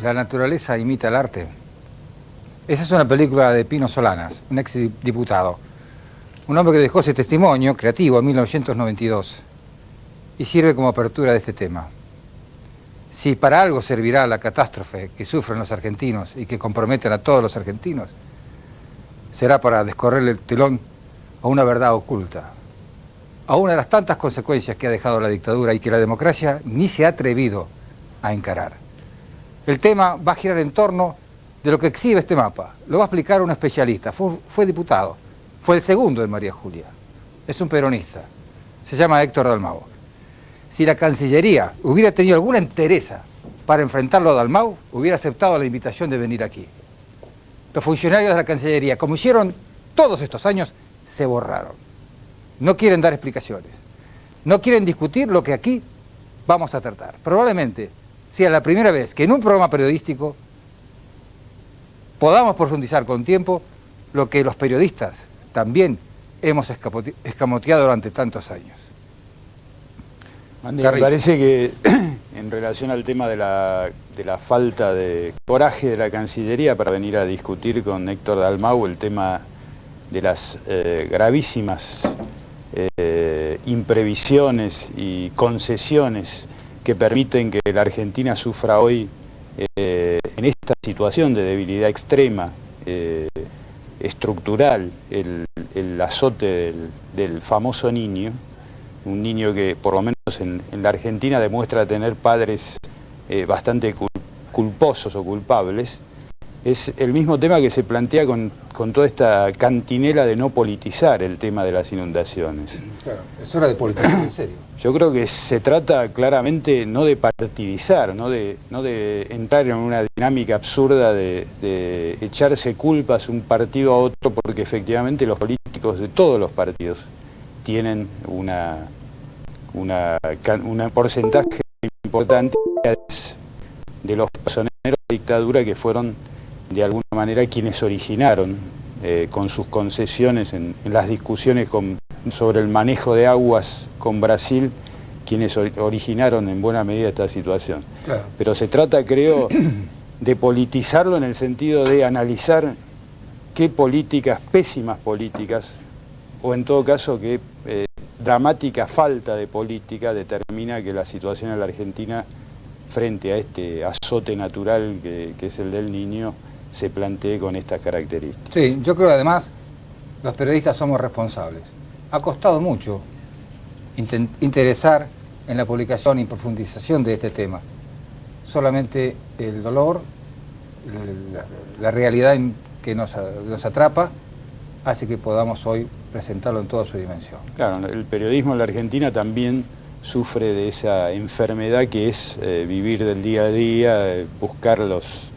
La naturaleza imita el arte. Esa es una película de Pino Solanas, un ex diputado. Un hombre que dejó ese testimonio creativo en 1992 y sirve como apertura de este tema. Si para algo servirá la catástrofe que sufren los argentinos y que comprometen a todos los argentinos, será para descorrerle el telón a una verdad oculta, a una de las tantas consecuencias que ha dejado la dictadura y que la democracia ni se ha atrevido a encarar. El tema va a girar en torno de lo que exhibe este mapa. Lo va a explicar un especialista. Fue diputado. Fue el segundo de María Julia. Es un peronista. Se llama Héctor Dalmau. Si la Cancillería hubiera tenido alguna entereza para enfrentarlo a Dalmau, hubiera aceptado la invitación de venir aquí. Los funcionarios de la Cancillería, como hicieron todos estos años, se borraron. No quieren dar explicaciones. No quieren discutir lo que aquí vamos a tratar. Probablemente sea la primera vez que en un programa periodístico podamos profundizar con tiempo lo que los periodistas también hemos escamoteado durante tantos años. Me parece que en relación al tema de la falta de coraje de la Cancillería para venir a discutir con Héctor Dalmau el tema de las gravísimas imprevisiones y concesiones que permiten que la Argentina sufra hoy en esta situación de debilidad extrema, estructural, el azote del famoso niño, un niño que por lo menos en la Argentina demuestra tener padres bastante culposos o culpables, es el mismo tema que se plantea con toda esta cantinela de no politizar el tema de las inundaciones. Claro, es hora de politizar en serio. Yo creo que se trata claramente no de partidizar, no de entrar en una dinámica absurda de echarse culpas un partido a otro, porque efectivamente los políticos de todos los partidos tienen un porcentaje importante de los personeros de la dictadura que fueron de alguna manera quienes originaron con sus concesiones en las discusiones sobre el manejo de aguas con Brasil, quienes originaron en buena medida esta situación. Claro. Pero se trata, creo, de politizarlo en el sentido de analizar qué políticas, pésimas políticas, o en todo caso qué dramática falta de política determina que la situación en la Argentina frente a este azote natural que es el del Niño se plantee con estas características. Sí, yo creo que además los periodistas somos responsables. Ha costado mucho interesar en la publicación y profundización de este tema. Solamente el dolor, la realidad que nos atrapa, hace que podamos hoy presentarlo en toda su dimensión. Claro, el periodismo en la Argentina también sufre de esa enfermedad que es vivir del día a día, buscar los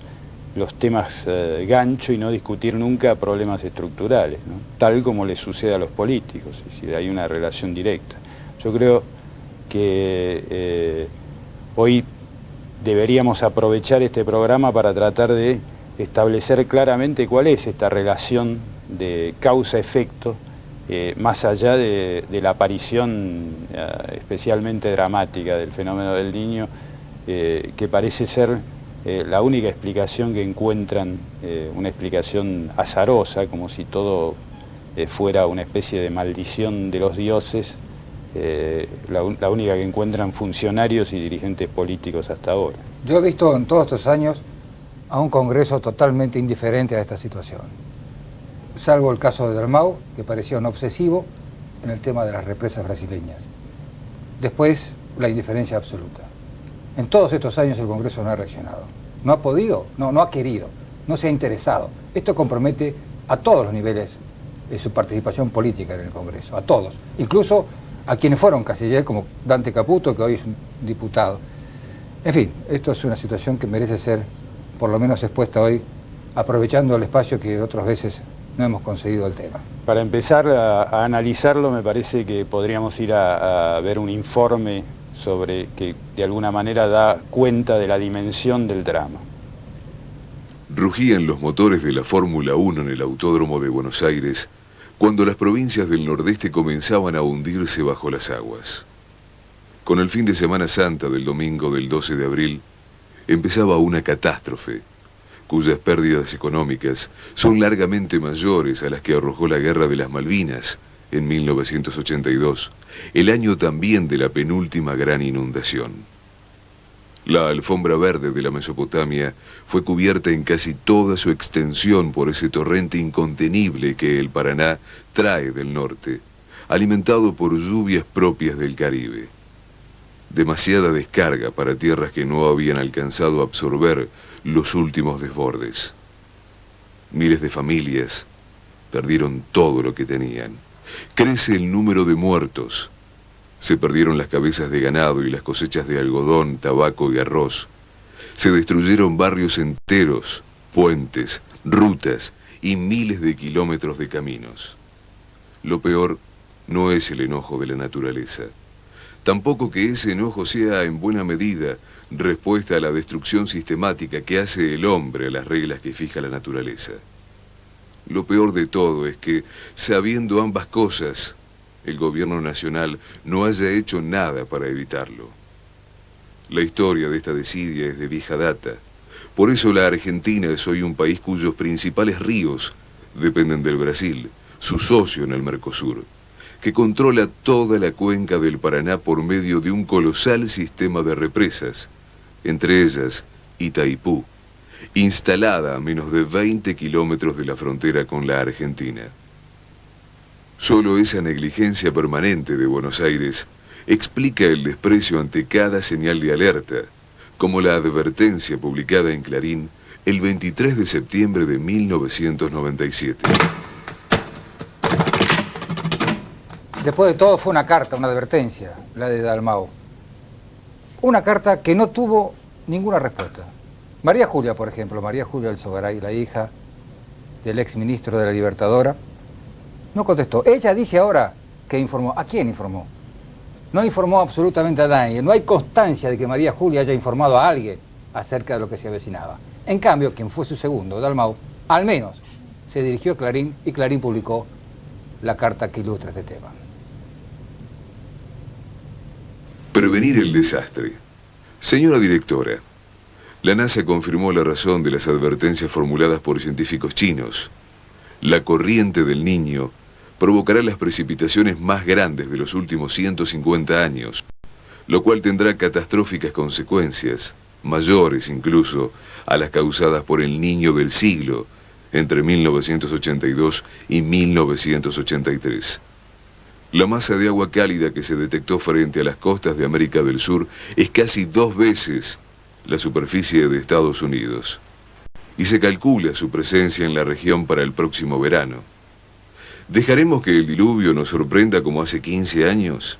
temas gancho y no discutir nunca problemas estructurales, ¿no? Tal como le sucede a los políticos, es decir, hay una relación directa. Yo creo que hoy deberíamos aprovechar este programa para tratar de establecer claramente cuál es esta relación de causa-efecto, más allá de la aparición especialmente dramática del fenómeno del Niño, que parece ser la única explicación que encuentran, una explicación azarosa, como si todo fuera una especie de maldición de los dioses, la única que encuentran funcionarios y dirigentes políticos hasta ahora. Yo he visto en todos estos años a un Congreso totalmente indiferente a esta situación, salvo el caso de Dalmau, que parecía un obsesivo en el tema de las represas brasileñas. Después, la indiferencia absoluta. En todos estos años el Congreso no ha reaccionado. No ha podido, no ha querido, no se ha interesado. Esto compromete a todos los niveles de su participación política en el Congreso, a todos, incluso a quienes fueron canciller, como Dante Caputo, que hoy es un diputado. En fin, esto es una situación que merece ser por lo menos expuesta hoy, aprovechando el espacio que otras veces no hemos conseguido el tema. Para empezar a analizarlo, me parece que podríamos ir a ver un informe sobre que de alguna manera da cuenta de la dimensión del drama. Rugían los motores de la Fórmula 1 en el Autódromo de Buenos Aires cuando las provincias del Nordeste comenzaban a hundirse bajo las aguas. Con el fin de Semana Santa del domingo del 12 de abril, empezaba una catástrofe, cuyas pérdidas económicas son largamente mayores a las que arrojó la Guerra de las Malvinas en 1982, el año también de la penúltima gran inundación. La alfombra verde de la Mesopotamia fue cubierta en casi toda su extensión por ese torrente incontenible que el Paraná trae del norte, alimentado por lluvias propias del Caribe. Demasiada descarga para tierras que no habían alcanzado a absorber los últimos desbordes. Miles de familias perdieron todo lo que tenían. Crece el número de muertos. Se perdieron las cabezas de ganado y las cosechas de algodón, tabaco y arroz. Se destruyeron barrios enteros, puentes, rutas y miles de kilómetros de caminos. Lo peor no es el enojo de la naturaleza. Tampoco que ese enojo sea en buena medida respuesta a la destrucción sistemática que hace el hombre a las reglas que fija la naturaleza. Lo peor de todo es que, sabiendo ambas cosas, el gobierno nacional no haya hecho nada para evitarlo. La historia de esta desidia es de vieja data. Por eso la Argentina es hoy un país cuyos principales ríos dependen del Brasil, su socio en el Mercosur, que controla toda la cuenca del Paraná por medio de un colosal sistema de represas, entre ellas Itaipú, instalada a menos de 20 kilómetros de la frontera con la Argentina. Solo esa negligencia permanente de Buenos Aires explica el desprecio ante cada señal de alerta, como la advertencia publicada en Clarín el 23 de septiembre de 1997. Después de todo fue una carta, una advertencia, la de Dalmau. Una carta que no tuvo ninguna respuesta. María Julia, por ejemplo, María Julia Alzogaray, la hija del exministro de la Libertadora, no contestó. Ella dice ahora que informó. ¿A quién informó? No informó absolutamente a nadie. No hay constancia de que María Julia haya informado a alguien acerca de lo que se avecinaba. En cambio, quien fue su segundo, Dalmau, al menos se dirigió a Clarín y Clarín publicó la carta que ilustra este tema. Prevenir el desastre. Señora directora, la NASA confirmó la razón de las advertencias formuladas por científicos chinos. La corriente del Niño provocará las precipitaciones más grandes de los últimos 150 años, lo cual tendrá catastróficas consecuencias, mayores incluso a las causadas por el Niño del siglo, entre 1982 y 1983. La masa de agua cálida que se detectó frente a las costas de América del Sur es casi 2 veces la superficie de Estados Unidos, y se calcula su presencia en la región para el próximo verano. ¿Dejaremos que el diluvio nos sorprenda como hace 15 años?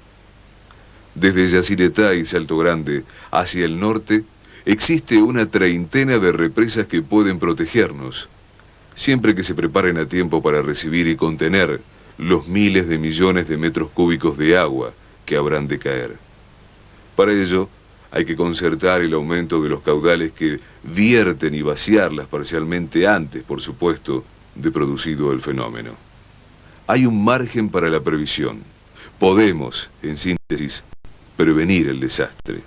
Desde Yacyretá y Salto Grande hacia el norte existe una treintena de represas que pueden protegernos, siempre que se preparen a tiempo para recibir y contener los miles de millones de metros cúbicos de agua que habrán de caer. Para ello, hay que concertar el aumento de los caudales que vierten y vaciarlas parcialmente antes, por supuesto, de producido el fenómeno. Hay un margen para la previsión. Podemos, en síntesis, prevenir el desastre.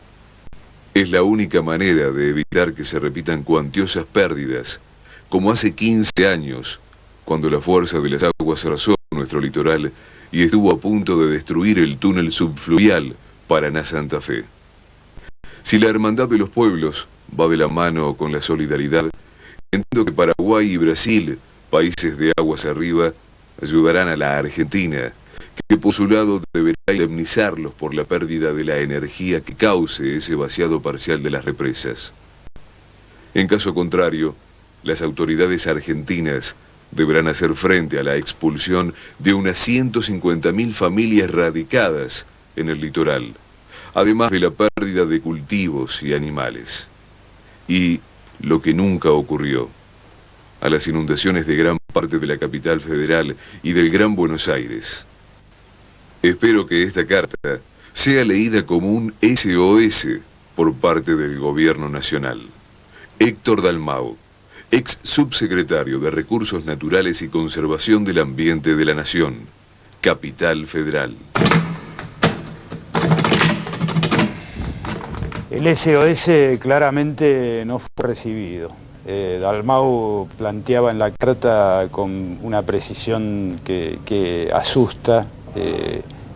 Es la única manera de evitar que se repitan cuantiosas pérdidas, como hace 15 años, cuando la fuerza de las aguas arrasó nuestro litoral y estuvo a punto de destruir el túnel subfluvial Paraná-Santa Fe. Si la hermandad de los pueblos va de la mano con la solidaridad, entiendo que Paraguay y Brasil, países de aguas arriba, ayudarán a la Argentina, que por su lado deberá indemnizarlos por la pérdida de la energía que cause ese vaciado parcial de las represas. En caso contrario, las autoridades argentinas deberán hacer frente a la expulsión de unas 150.000 familias radicadas en el litoral, además de la pérdida de cultivos y animales. Y lo que nunca ocurrió, a las inundaciones de gran parte de la capital federal y del Gran Buenos Aires. Espero que esta carta sea leída como un SOS por parte del Gobierno Nacional. Héctor Dalmau, ex subsecretario de Recursos Naturales y Conservación del Ambiente de la Nación, Capital Federal. El SOS claramente no fue recibido. Dalmau planteaba en la carta con una precisión que asusta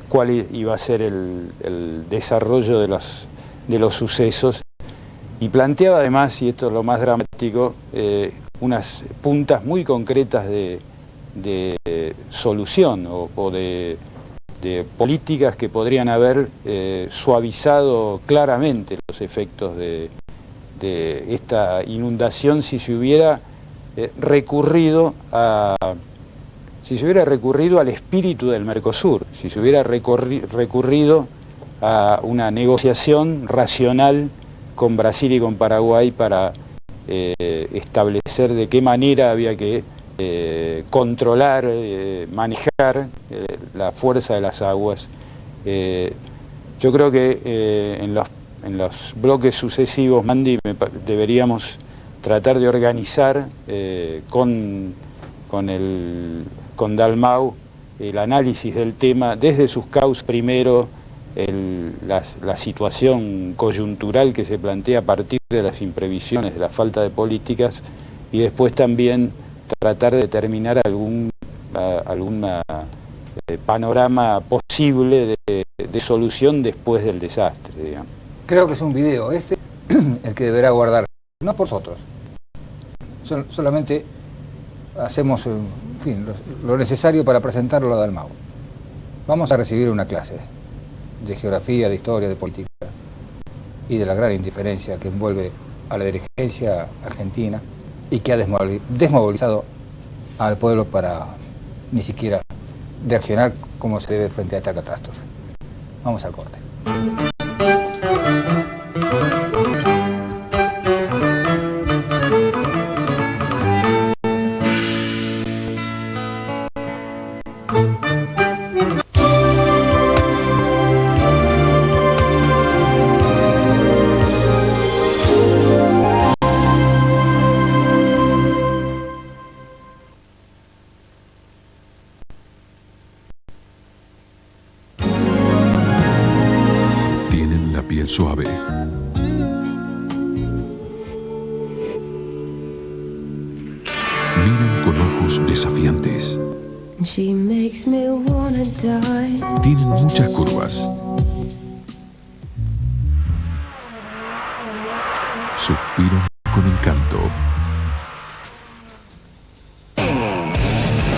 cuál iba a ser el desarrollo de los sucesos, y planteaba además, y esto es lo más dramático, unas puntas muy concretas de solución o de políticas que podrían haber suavizado claramente los efectos de esta inundación si se hubiera recurrido al espíritu del Mercosur, si se hubiera recurrido a una negociación racional con Brasil y con Paraguay para establecer de qué manera había que controlar, manejar la fuerza de las aguas. Yo creo que en los bloques sucesivos, Mandy, deberíamos tratar de organizar con Dalmau el análisis del tema desde sus causas. Primero, la situación coyuntural que se plantea a partir de las imprevisiones, de la falta de políticas, y después también tratar de determinar algún panorama posible de solución después del desastre, digamos. Creo que es un video el que deberá guardarse, no por nosotros. Solamente hacemos lo necesario para presentarlo a Dalmau. Vamos a recibir una clase de geografía, de historia, de política y de la gran indiferencia que envuelve a la dirigencia argentina y que ha desmovilizado al pueblo para ni siquiera reaccionar como se debe frente a esta catástrofe. Vamos al corte. Suave. Miran con ojos desafiantes. Tienen muchas curvas. Suspiran con encanto.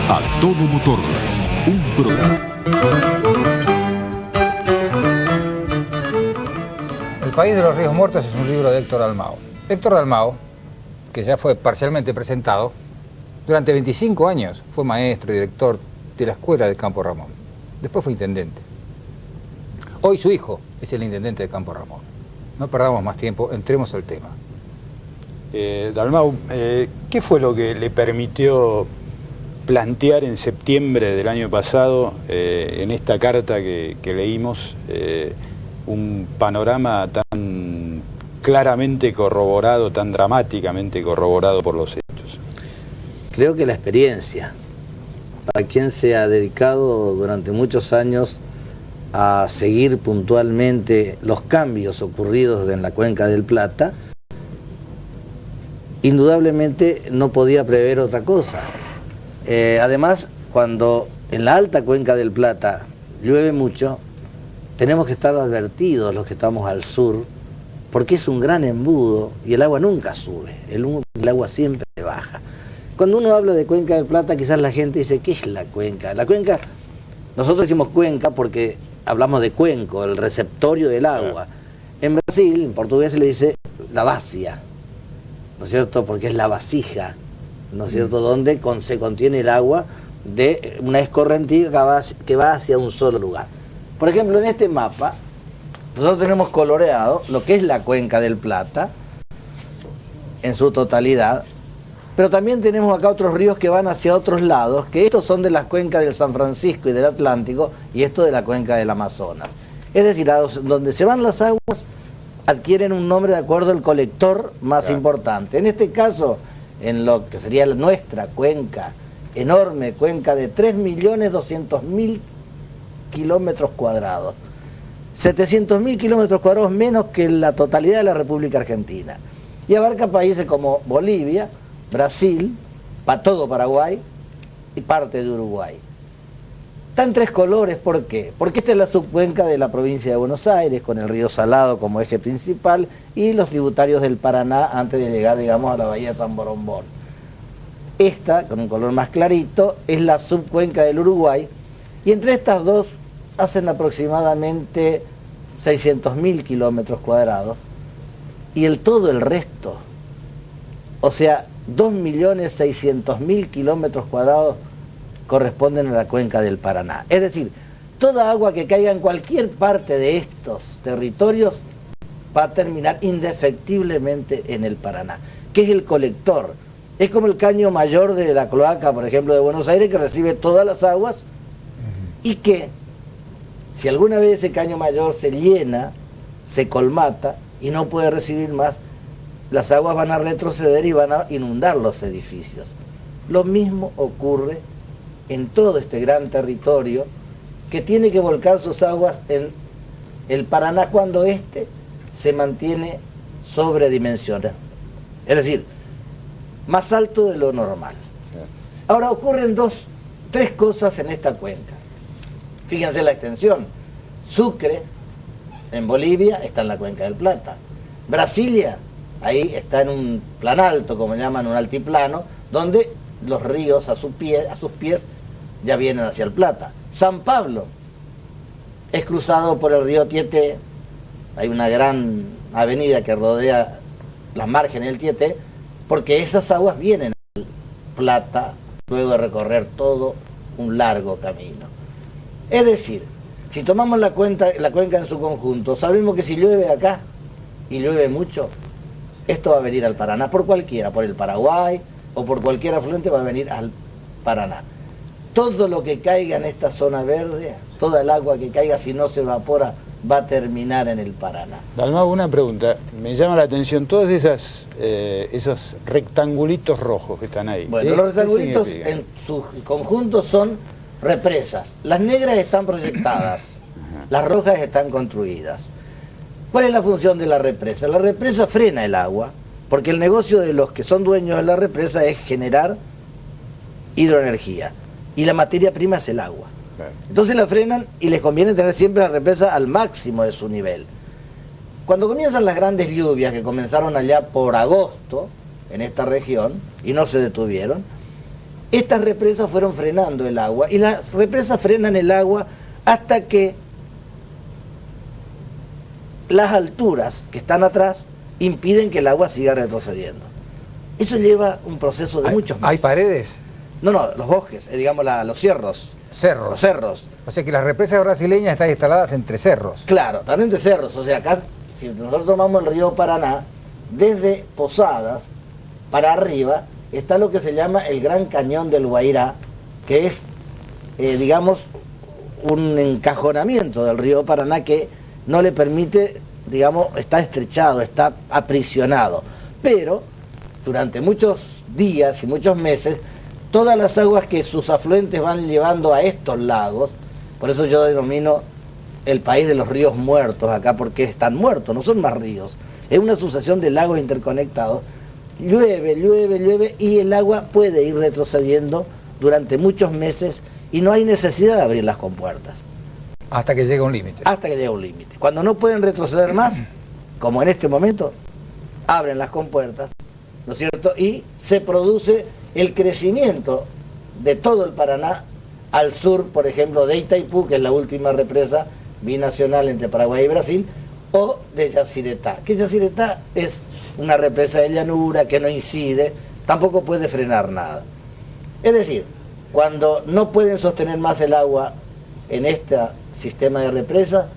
A todo motor, un programa. El País de los Ríos Muertos es un libro de Héctor Dalmau. Héctor Dalmau, que ya fue parcialmente presentado, durante 25 años fue maestro y director de la escuela de Campo Ramón. Después fue intendente. Hoy su hijo es el intendente de Campo Ramón. No perdamos más tiempo, entremos al tema. Dalmau, ¿qué fue lo que le permitió plantear en septiembre del año pasado, en esta carta que leímos, un panorama tan claramente corroborado, tan dramáticamente corroborado por los hechos? Creo que la experiencia, para quien se ha dedicado durante muchos años a seguir puntualmente los cambios ocurridos en la Cuenca del Plata, indudablemente no podía prever otra cosa. Además, cuando en la alta Cuenca del Plata llueve mucho, tenemos que estar advertidos los que estamos al sur, porque es un gran embudo y el agua nunca sube, el agua siempre baja. Cuando uno habla de Cuenca del Plata, quizás la gente dice, ¿qué es la cuenca? La cuenca, nosotros decimos cuenca porque hablamos de cuenco, el receptorio del agua. En Brasil, en portugués se le dice la bacia, ¿no es cierto? Porque es la vasija, ¿no es cierto? Donde se contiene el agua de una escorrentía que va hacia un solo lugar. Por ejemplo, en este mapa, nosotros tenemos coloreado lo que es la Cuenca del Plata, en su totalidad, pero también tenemos acá otros ríos que van hacia otros lados, que estos son de las cuencas del San Francisco y del Atlántico, y esto de la cuenca del Amazonas. Es decir, donde se van las aguas, adquieren un nombre de acuerdo al colector más importante. En este caso, en lo que sería nuestra cuenca, enorme cuenca de 3.200.000 kilómetros cuadrados, 700.000 kilómetros cuadrados menos que la totalidad de la República Argentina. Y abarca países como Bolivia, Brasil, todo Paraguay y parte de Uruguay. Está en 3 colores, ¿por qué? Porque esta es la subcuenca de la provincia de Buenos Aires, con el río Salado como eje principal y los tributarios del Paraná antes de llegar, digamos, a la bahía de San Borombón. Esta, con un color más clarito, es la subcuenca del Uruguay, y entre estas dos hacen aproximadamente 600.000 kilómetros cuadrados, y todo el resto, o sea, 2.600.000 kilómetros cuadrados corresponden a la cuenca del Paraná. Es decir, toda agua que caiga en cualquier parte de estos territorios va a terminar indefectiblemente en el Paraná, que es el colector. Es como el caño mayor de la cloaca, por ejemplo, de Buenos Aires, que recibe todas las aguas y que, si alguna vez ese caño mayor se llena, se colmata y no puede recibir más, las aguas van a retroceder y van a inundar los edificios. Lo mismo ocurre en todo este gran territorio que tiene que volcar sus aguas en el Paraná cuando éste se mantiene sobredimensionado. Es decir, más alto de lo normal. Ahora ocurren 3 cosas en esta cuenca. Fíjense la extensión. Sucre, en Bolivia, está en la cuenca del Plata. Brasilia, ahí está en un planalto, como llaman, un altiplano, donde los ríos a sus pies ya vienen hacia el Plata. San Pablo es cruzado por el río Tieté. Hay una gran avenida que rodea las márgenes del Tieté, porque esas aguas vienen al Plata luego de recorrer todo un largo camino. Es decir, si tomamos la cuenca en su conjunto, sabemos que si llueve acá, y llueve mucho, esto va a venir al Paraná, por cualquiera, por el Paraguay o por cualquier afluente va a venir al Paraná. Todo lo que caiga en esta zona verde, toda el agua que caiga, si no se evapora, va a terminar en el Paraná. Dalmau, una pregunta. Me llama la atención todos esos rectangulitos rojos que están ahí. Bueno, los rectangulitos en su conjunto son represas. Las negras están proyectadas, las rojas están construidas. ¿Cuál es la función de la represa? La represa frena el agua, porque el negocio de los que son dueños de la represa es generar hidroenergía, y la materia prima es el agua. Entonces la frenan y les conviene tener siempre la represa al máximo de su nivel. Cuando comienzan las grandes lluvias, que comenzaron allá por agosto, en esta región, y no se detuvieron, estas represas fueron frenando el agua, y las represas frenan el agua hasta que las alturas que están atrás impiden que el agua siga retrocediendo. Eso lleva un proceso de muchos meses. ¿Hay paredes? No, los bosques, digamos los cerros. Cerros. Los cerros. O sea que las represas brasileñas están instaladas entre cerros. Claro, también de cerros. O sea, acá, si nosotros tomamos el río Paraná, desde Posadas para arriba, está lo que se llama el Gran Cañón del Guairá, que es, digamos, un encajonamiento del río Paraná que no le permite, digamos, está estrechado, está aprisionado. Pero, durante muchos días y muchos meses, todas las aguas que sus afluentes van llevando a estos lagos, por eso yo denomino el país de los ríos muertos acá, porque están muertos, no son más ríos, es una sucesión de lagos interconectados. Llueve y el agua puede ir retrocediendo durante muchos meses y no hay necesidad de abrir las compuertas. Hasta que llega un límite. Hasta que llega un límite. Cuando no pueden retroceder más, como en este momento, abren las compuertas, ¿no es cierto? Y se produce el crecimiento de todo el Paraná al sur, por ejemplo, de Itaipú, que es la última represa binacional entre Paraguay y Brasil, o de Yacyretá, que Yacyretá es una represa de llanura que no incide, tampoco puede frenar nada. Es decir, cuando no pueden sostener más el agua en este sistema de represa,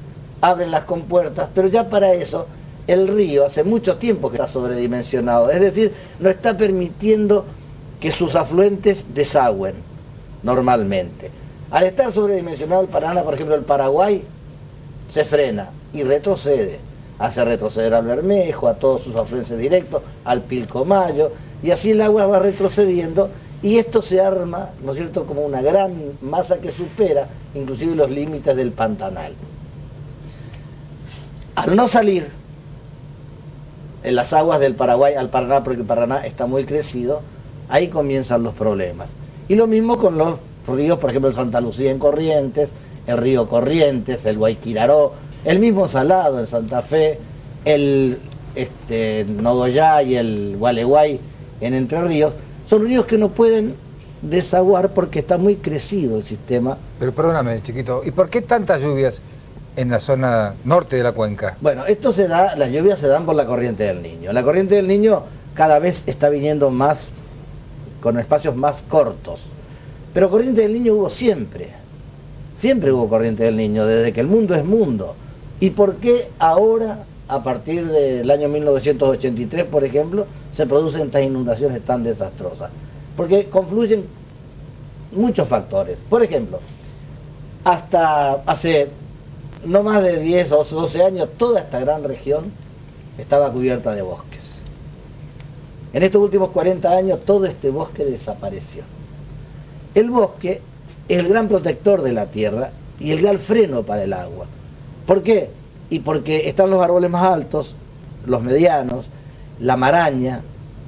abren las compuertas, pero ya para eso el río hace mucho tiempo que está sobredimensionado, es decir, no está permitiendo que sus afluentes desagüen normalmente. Al estar sobredimensionado el Paraná, por ejemplo, el Paraguay se frena y retrocede, hace retroceder al Bermejo, a todos sus afluentes directos, al Pilcomayo, y así el agua va retrocediendo y esto se arma, ¿no es cierto?, como una gran masa que supera inclusive los límites del Pantanal. Al no salir en las aguas del Paraguay al Paraná, porque el Paraná está muy crecido, ahí comienzan los problemas. Y lo mismo con los ríos, por ejemplo el Santa Lucía en Corrientes, el río Corrientes, el Guayquiraró, el mismo Salado en Santa Fe, el Nogoyá y el Gualeguay en Entre Ríos, son ríos que no pueden desaguar porque está muy crecido el sistema. Pero perdóname, chiquito, ¿y por qué tantas lluvias en la zona norte de la cuenca? Bueno, esto se da, las lluvias se dan por la corriente del Niño. La corriente del Niño cada vez está viniendo más, con espacios más cortos. Pero corriente del Niño hubo siempre. Siempre hubo corriente del Niño, desde que el mundo es mundo. ¿Y por qué ahora, a partir del año 1983, por ejemplo, se producen estas inundaciones tan desastrosas? Porque confluyen muchos factores. Por ejemplo, hasta hace no más de 10 o 12 años, toda esta gran región estaba cubierta de bosques. En estos últimos 40 años, todo este bosque desapareció. El bosque es el gran protector de la tierra y el gran freno para el agua. ¿Por qué? Y porque están los árboles más altos, los medianos, la maraña,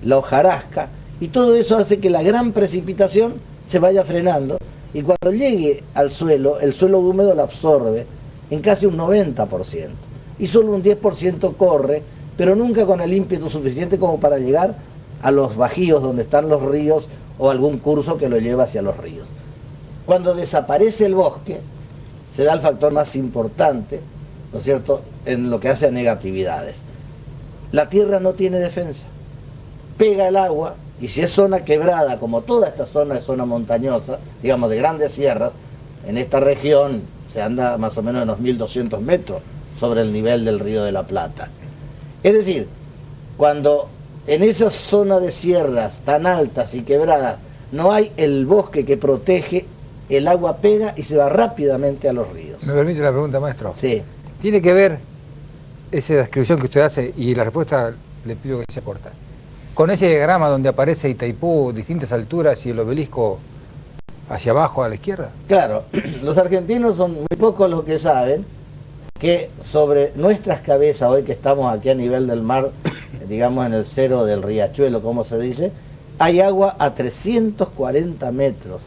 la hojarasca, y todo eso hace que la gran precipitación se vaya frenando, y cuando llegue al suelo, el suelo húmedo la absorbe en casi un 90%, y solo un 10% corre, pero nunca con el ímpetu suficiente como para llegar a los bajíos donde están los ríos o algún curso que lo lleva hacia los ríos. Cuando desaparece el bosque, se da el factor más importante, ¿no es cierto?, en lo que hace a negatividades. La tierra no tiene defensa, pega el agua, y si es zona quebrada, como toda esta zona es zona montañosa, digamos de grandes sierras, en esta región se anda más o menos en los 1200 metros sobre el nivel del Río de la Plata. Es decir, cuando en esa zona de sierras tan altas y quebradas no hay el bosque que protege, el agua pega y se va rápidamente a los ríos. ¿Me permite la pregunta, maestro? Sí. ¿Tiene que ver esa descripción que usted hace, y la respuesta le pido que sea corta, con ese diagrama donde aparece Itaipú, distintas alturas y el obelisco hacia abajo a la izquierda? Claro, los argentinos son muy pocos los que saben que sobre nuestras cabezas, hoy que estamos aquí a nivel del mar, digamos en el cero del riachuelo, como se dice, hay agua a 340 metros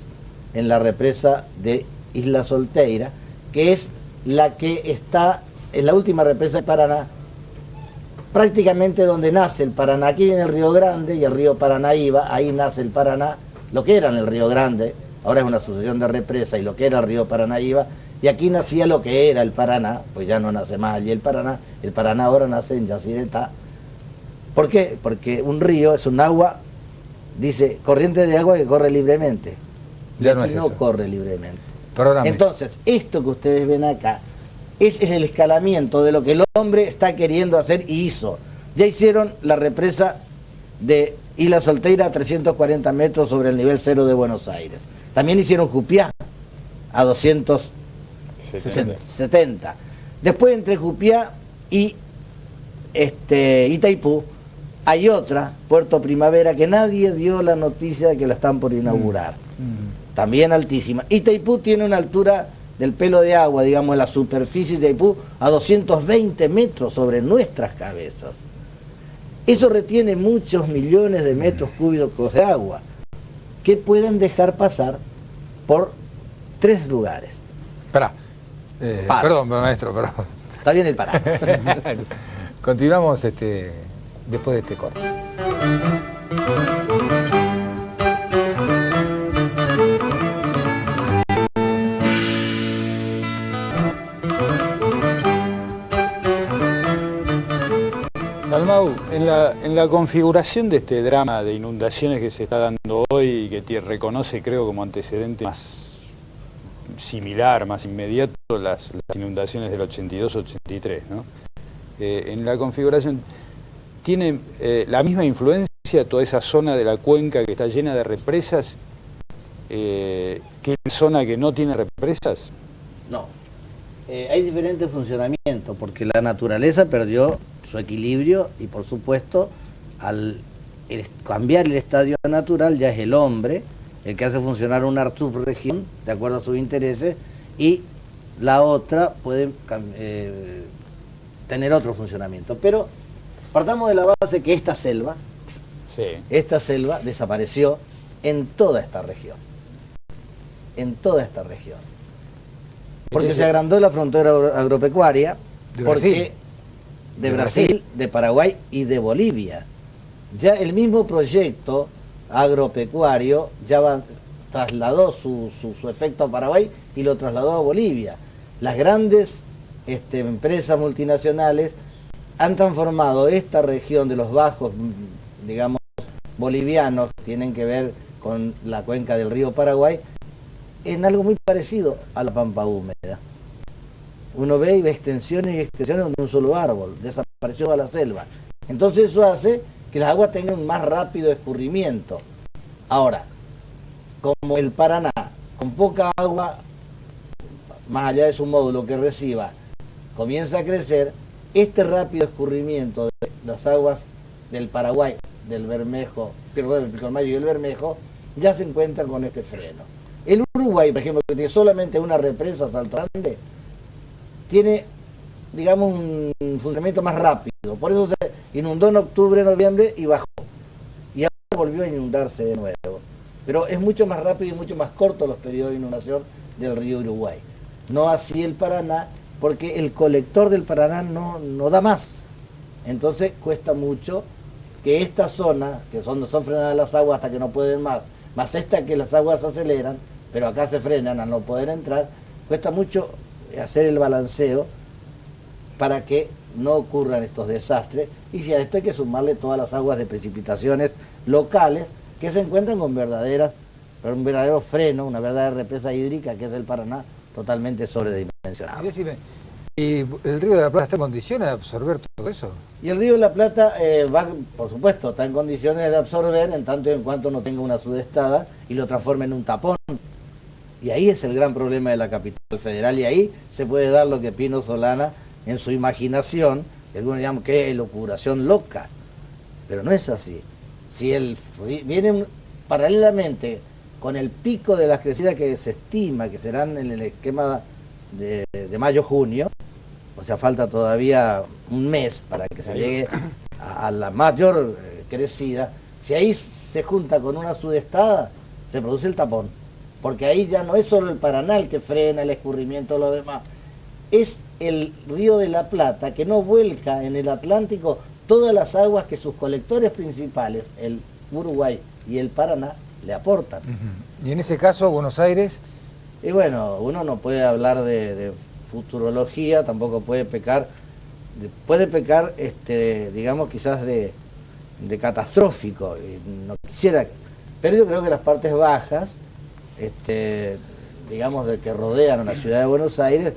en la represa de Isla Solteira, que es la que está en la última represa de Paraná, prácticamente donde nace el Paraná. Aquí viene el Río Grande y el río Paranaíba, ahí nace el Paraná, lo que era en el Río Grande, ahora es una sucesión de represa, y lo que era el río Paranaíba, y aquí nacía lo que era el Paraná, pues ya no nace más allí el Paraná ahora nace en Yacyretá. ¿Por qué? Porque un río es un agua, dice, corriente de agua que corre libremente. Ya aquí no es eso. corre libremente. Perdóname. Entonces, esto que ustedes ven acá es el escalamiento de lo que el hombre está queriendo hacer y hizo. Ya hicieron la represa de Isla Solteira a 340 metros sobre el nivel cero de Buenos Aires. También hicieron Jupiá a 270. Después entre Jupiá y Itaipú hay otra, Puerto Primavera, que nadie dio la noticia de que la están por inaugurar. También altísima. Itaipú tiene una altura del pelo de agua, digamos, en la superficie de Itaipú, a 220 metros sobre nuestras cabezas. Eso retiene muchos millones de metros cúbicos de agua que pueden dejar pasar por 3 lugares. Esperá. Perdón, maestro, perdón. Está bien el Pará. Continuamos después de este corte. Dalmau, en la configuración de este drama de inundaciones que se está dando hoy y que reconoce, creo, como antecedente más similar, más inmediato, las inundaciones del 82-83, ¿no? En la configuración, ¿tiene la misma influencia toda esa zona de la cuenca que está llena de represas que la zona que no tiene represas? No. Hay diferentes funcionamientos, porque la naturaleza perdió su equilibrio y, por supuesto, al cambiar el estadio natural, ya es el hombre el que hace funcionar una subregión de acuerdo a sus intereses, y la otra puede tener otro funcionamiento. Pero partamos de la base que esta selva desapareció en toda esta región. En toda esta región. Porque se agrandó la frontera agropecuaria, de Brasil, de Paraguay y de Bolivia. Ya el mismo proyecto agropecuario trasladó su efecto a Paraguay y lo trasladó a Bolivia. Las grandes empresas multinacionales han transformado esta región de los bajos, digamos, bolivianos, que tienen que ver con la cuenca del río Paraguay, en algo muy parecido a la pampa húmeda. Uno ve y ve extensiones y extensiones de un solo árbol, desapareció a la selva. Entonces eso hace que las aguas tengan un más rápido escurrimiento. Ahora, como el Paraná, con poca agua, más allá de su módulo que reciba, comienza a crecer, este rápido escurrimiento de las aguas del Paraguay, del Bermejo, perdón, del Pilcomayo y el Bermejo, ya se encuentran con este freno. El Uruguay, por ejemplo, que tiene solamente una represa, Salto Grande, tiene, digamos, un funcionamiento más rápido. Por eso se inundó en octubre, noviembre y bajó. Y ahora volvió a inundarse de nuevo. Pero es mucho más rápido y mucho más corto los periodos de inundación del río Uruguay. No así el Paraná, porque el colector del Paraná no da más. Entonces cuesta mucho que esta zona, que son frenadas las aguas hasta que no pueden más esta que las aguas se aceleran, pero acá se frenan a no poder entrar, cuesta mucho hacer el balanceo para que no ocurran estos desastres. Y si a esto hay que sumarle todas las aguas de precipitaciones locales que se encuentran con un verdadero freno, una verdadera represa hídrica que es el Paraná, totalmente sobredimensionado. Y decime, ¿y el Río de la Plata está en condiciones de absorber todo eso? Y el Río de la Plata por supuesto, está en condiciones de absorber en tanto y en cuanto no tenga una sudestada y lo transforme en un tapón. Y ahí es el gran problema de la capital federal, y ahí se puede dar lo que Pino Solana, en su imaginación, que algunos llaman que elucubración loca, pero no es así. Si viene paralelamente con el pico de las crecidas que se estima que serán en el esquema de mayo-junio, o sea, falta todavía un mes para que se llegue a la mayor crecida, si ahí se junta con una sudestada, se produce el tapón. Porque ahí ya no es solo el Paraná el que frena el escurrimiento de lo demás, es el Río de la Plata que no vuelca en el Atlántico todas las aguas que sus colectores principales, el Uruguay y el Paraná, le aportan. Y en ese caso, Buenos Aires... Y bueno, uno no puede hablar de futurología, tampoco puede pecar, digamos, quizás de catastrófico, no quisiera, pero yo creo que las partes bajas, digamos, de que rodean a la ciudad de Buenos Aires,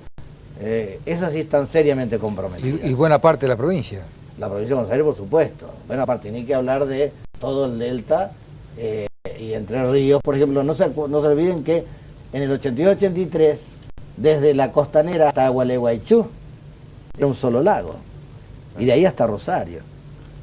esas sí están seriamente comprometidas. Y buena parte de la provincia. La provincia de Buenos Aires, por supuesto. Buena parte, ni que hablar de todo el delta y Entre Ríos, por ejemplo. No se olviden que en el 82-83, desde la costanera hasta Gualeguaychú, era un solo lago. Y de ahí hasta Rosario.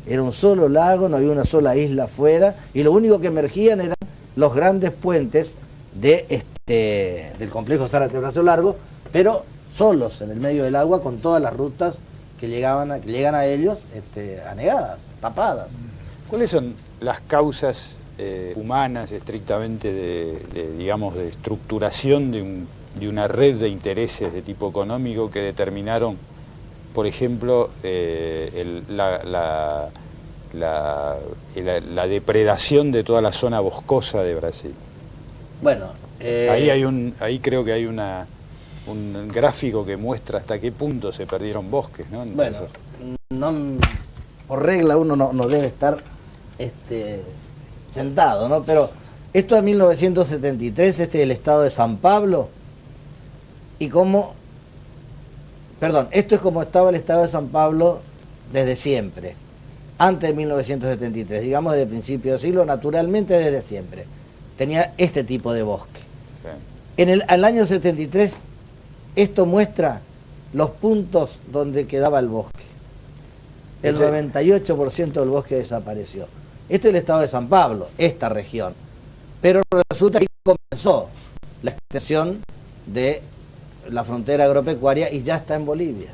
Era un solo lago, no había una sola isla afuera, y lo único que emergían eran los grandes puentes del complejo Zárate-Brazo Largo, pero solos en el medio del agua, con todas las rutas que llegan a ellos anegadas, tapadas. ¿Cuáles son las causas humanas estrictamente digamos, de estructuración de una red de intereses de tipo económico que determinaron, por ejemplo, la depredación de toda la zona boscosa de Brasil? Bueno, ahí creo que hay un gráfico que muestra hasta qué punto se perdieron bosques, ¿no? Bueno, por regla uno no debe estar sentado, ¿no? Pero esto es 1973, este es el estado de San Pablo, y esto es como estaba el estado de San Pablo desde siempre, antes de 1973, digamos desde el principio del siglo, naturalmente desde siempre. Tenía este tipo de bosque. Sí. Al año 73, esto muestra los puntos donde quedaba el bosque. El 98% del bosque desapareció. Esto es el estado de San Pablo, esta región. Pero resulta que comenzó la extensión de la frontera agropecuaria y ya está en Bolivia.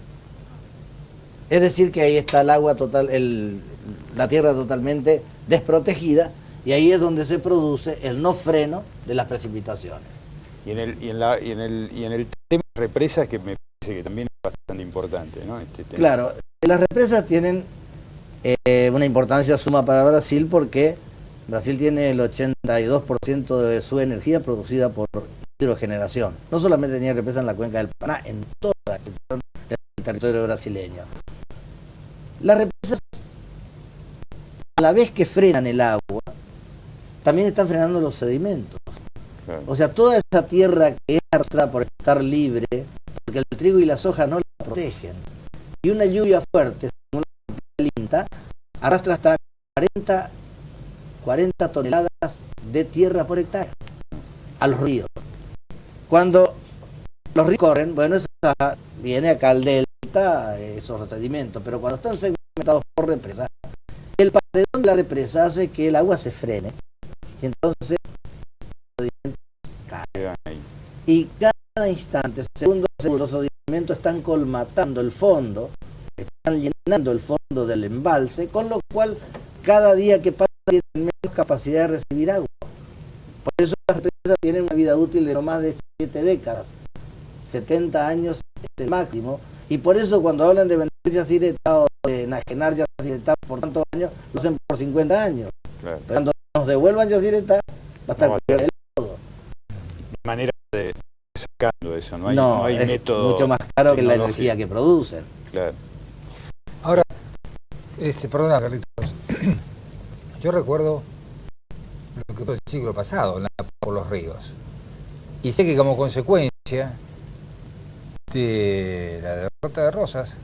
Es decir, que ahí está el agua total, la tierra totalmente desprotegida, y ahí es donde se produce el no freno de las precipitaciones. Y en el tema de represas, que me parece que también es bastante importante, ¿no? Este tema. Claro, las represas tienen una importancia suma para Brasil, porque Brasil tiene el 82% de su energía producida por hidrogeneración. No solamente tenía represas en la cuenca del Paraná, en toda la extensión del territorio brasileño. Las represas, a la vez que frenan el agua, también están frenando los sedimentos. Claro. O sea, toda esa tierra que es arrastrada por estar libre, porque el trigo y la soja no la protegen. Y una lluvia fuerte, según la INTA, arrastra hasta 40 toneladas de tierra por hectárea a los ríos. Cuando los ríos corren, bueno, eso viene acá al delta, esos sedimentos, pero cuando están segmentados por represa, el paredón de la represa hace que el agua se frene, y entonces los sedimentos caen. Y cada instante, segundo a segundo, los sedimentos están colmatando el fondo, están llenando el fondo del embalse, con lo cual cada día que pasa tienen menos capacidad de recibir agua. Por eso las represas tienen una vida útil de no más de 7 décadas. 70 años es el máximo, y por eso cuando hablan de vender Yacyretá o de enajenar Yacyretá por tantos años, lo hacen por 50 años. Claro. Pero cuando nos devuelvan Yacyretá, va a estar peor el todo. De manera de sacando eso, no hay es método mucho más caro que la tecnológico. energía que producen. Claro. Ahora, perdona, Carlitos, yo recuerdo lo que fue el siglo pasado por los ríos, y sé que como consecuencia de la derrota de Rosas,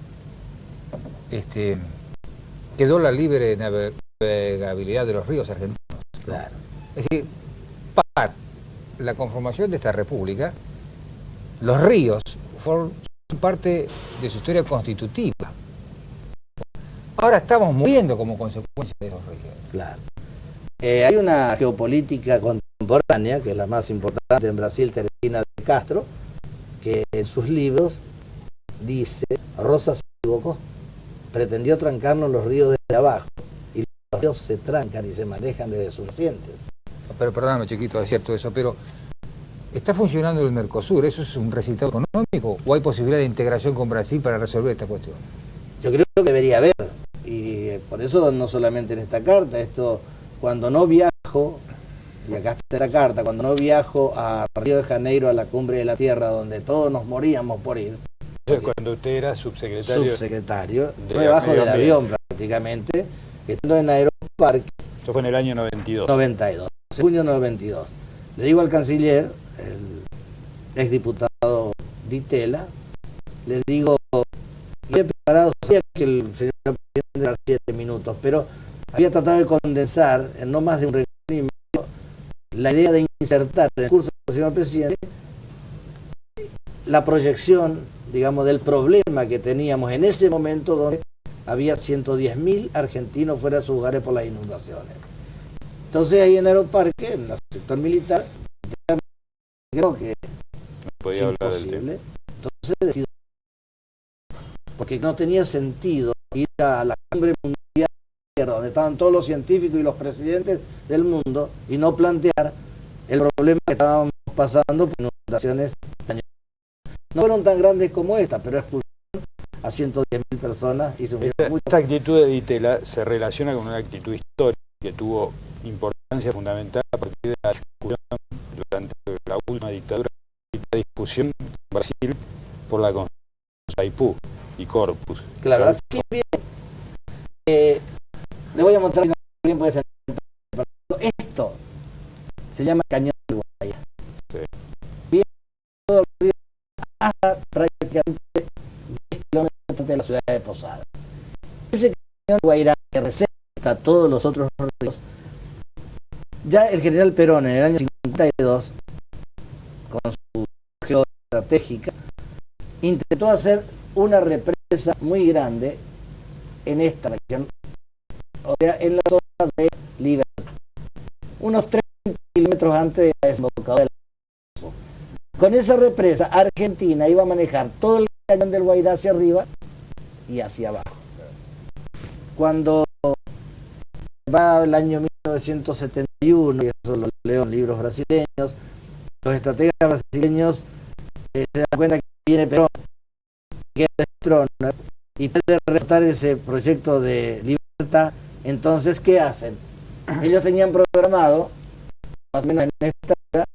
quedó la libre navegabilidad de los ríos argentinos. Claro. Es decir, para la conformación de esta república, los ríos fueron parte de su historia constitutiva. Ahora estamos muriendo como consecuencia de esos ríos. Claro. Hay una geopolítica contemporánea, que es la más importante en Brasil, Teresina de Castro, que en sus libros dice: Rosas se equivocó, pretendió trancarnos los ríos desde abajo, y los ríos se trancan y se manejan desde sus nacientes. Pero perdóname, chiquito, es cierto eso, pero ¿está funcionando el Mercosur? ¿Eso es un resultado económico o hay posibilidad de integración con Brasil para resolver esta cuestión? Yo creo que debería haber, y por eso no solamente en esta carta, esto, cuando no viajo, y acá está la carta, cuando no viajo a Río de Janeiro, a la Cumbre de la Tierra, donde todos nos moríamos por ir. Entonces, cuando usted era subsecretario, me bajo del avión prácticamente, estando en Aeroparque. Eso fue en el año 92. 92, junio 92. Le digo al canciller, el exdiputado Ditela, le digo, había preparado, sabía que el señor presidente era 7 minutos, pero había tratado de condensar en no más de un renglón y medio la idea de insertar en el curso del señor presidente la proyección, digamos, del problema que teníamos en ese momento, donde había 110.000 argentinos fuera de sus hogares por las inundaciones. Entonces ahí en Aeroparque, en el sector militar, creo que no podía hablar del tema. Entonces decidió, porque no tenía sentido ir a la cumbre mundial donde estaban todos los científicos y los presidentes del mundo y no plantear el problema que estábamos pasando por inundaciones. No fueron tan grandes como esta, pero expulsaron a 110.000 personas y se murieron muchos. Esta actitud de Ditela se relaciona con una actitud histórica que tuvo importancia fundamental a partir de la discusión durante la última dictadura, la discusión en Brasil por la Constitución de Saipú y Corpus. Claro, aquí bien, le voy a mostrar que no bien puede ser. Esto se llama Cañón del Guairá. Sí. Bien, todo el río hasta prácticamente 10 kilómetros de la ciudad de Posadas. Ese Cañón del Guairá que representa todos los otros ríos, ya el general Perón en el año 52, con su geoestratégica, intentó hacer una represa muy grande en esta región, o sea, en la zona de Libertad, unos 30 kilómetros antes de la desembocadura del Amazonas. Con esa represa, Argentina iba a manejar todo el cañón del Guairá hacia arriba y hacia abajo. Cuando va el año 1971, y eso lo leo en libros brasileños, los estrategas brasileños se dan cuenta que viene Perón, que es Stroessner, y puede remontar ese proyecto de libertad. Entonces, ¿qué hacen? Ellos tenían programado, más o menos en esta época,